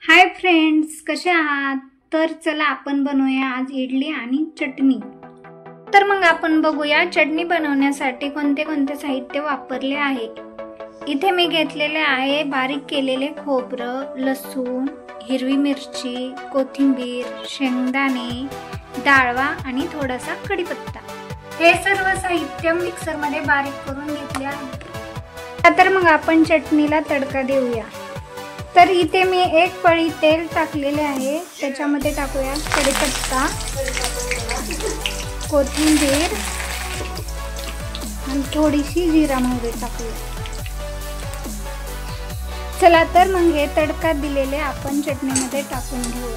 Hi friends, कसे आहात? तर चला आपण बनवूया आज इडली आणि चटणी। तर मग आपण बघूया चटणी बनवण्यासाठी कोणते कोणते साहित्य वापरले आहे। इथे मी घेतलेले आहे बारीक केलेले खोबरं, लसूण, हिरवी मिरची, कोथिंबीर, शेंगदाणे, डाळवा आणि थोडासा कढीपत्ता। हे सर्व साहित्य मिक्सर मध्ये बारीक करून घेतले आहे। तर मग आपण चटणीला तडका देऊया। तर इथे मी एक पळी तेल टाकलेले आहे, त्याच्यामध्ये टाकूया कढीपत्ता, कोथिंबीर आणि थोडीशी जिरा मोहरी टाकूया। चला तर मग हे तडका दिलेले आपण चटणीमध्ये टाकून घेऊ।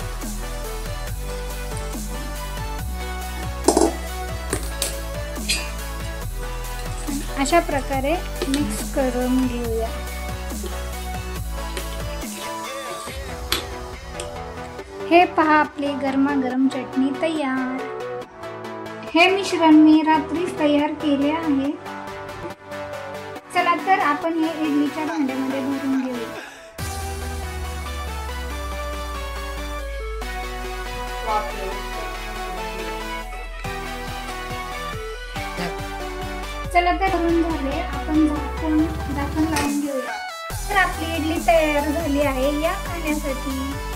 अशा प्रकारे मिक्स करून घेऊया। हे पहा, आपली गरमागरम चटणी तयार। हे मिश्रण मी रात्रीच तयार केले आहे। चला तर आपण हे इडलीच्या भांड्यामध्ये भरून घेऊया। चला तर भरून झाले, आपण झाकण लावून घेऊया। तर आपली इडली तयार झाली आहे या खाण्यासाठी।